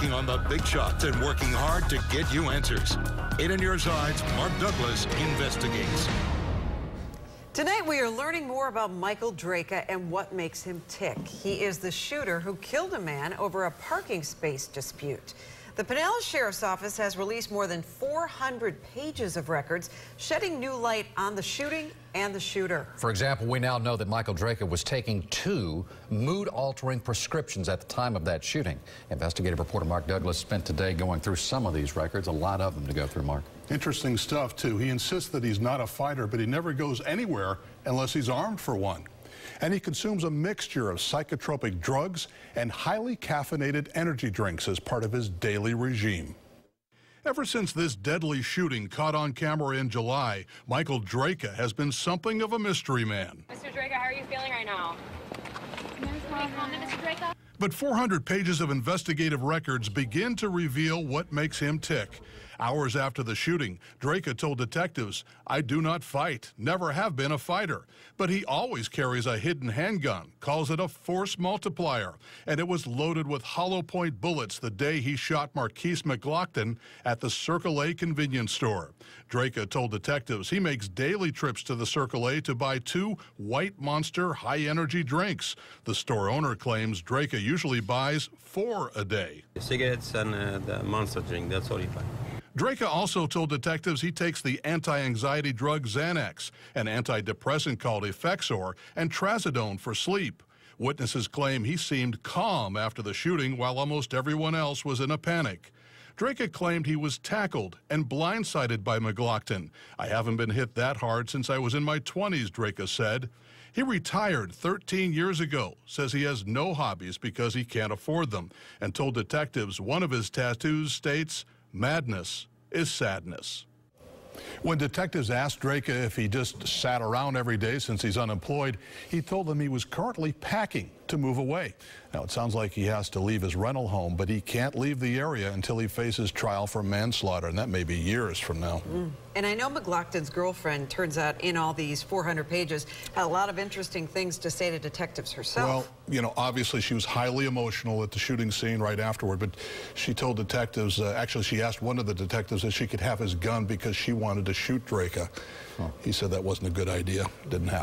taking on the big shots and working hard to get you answers. 8 on your sides, Mark Douglas investigates. Tonight we are learning more about Michael Draka and what makes him tick. He is the shooter who killed a man over a parking space dispute. The Pinellas Sheriff's Office has released more than 400 pages of records, shedding new light on the shooting and the shooter. For example, we now know that Michael Draka was taking 2 mood-altering prescriptions at the time of that shooting. Investigative reporter Mark Douglas spent today going through some of these records, a lot of them to go through, Mark. Interesting stuff, too. He insists that he's not a fighter, but he never goes anywhere unless he's armed for one. And he consumes a mixture of psychotropic drugs and highly caffeinated energy drinks as part of his daily regime. Ever since this deadly shooting caught on camera in July, Michael Draka has been something of a mystery man. Mr. Draka, how are you feeling right now? Mr. Draka? But 400 pages of investigative records begin to reveal what makes him tick. Hours after the shooting, Draka told detectives, "I do not fight, never have been a fighter, but he always carries a hidden handgun, calls it a force multiplier, and it was loaded with hollow point bullets the day he shot Marquise McLaughlin at the Circle A convenience store." Draka told detectives he makes daily trips to the Circle A to buy 2 White Monster high-energy drinks. The store owner claims Draka usually buys 4 a day. Cigarettes and the Monster drink, that's all he buys. Draka also told detectives he takes the anti-anxiety drug Xanax, an antidepressant called Effexor, and Trazodone for sleep. Witnesses claim he seemed calm after the shooting while almost everyone else was in a panic. Draka claimed he was tackled and blindsided by McLaughlin. "I haven't been hit that hard since I was in my 20s, Draka said. He retired 13 years ago, says he has no hobbies because he can't afford them, and told detectives one of his tattoos states, "Madness is sadness." When detectives asked Draka if he just sat around every day since he's unemployed, he told them he was currently packing to move away. Now, it sounds like he has to leave his rental home, but he can't leave the area until he faces trial for manslaughter, and that may be years from now. And I know McLaughlin's girlfriend, turns out, in all these 400 pages, had a lot of interesting things to say to detectives herself. Well, you know, obviously she was highly emotional at the shooting scene right afterward, but she told detectives, actually she asked one of the detectives if she could have his gun because she wanted to shoot Draka. He said that wasn't a good idea. Didn't happen.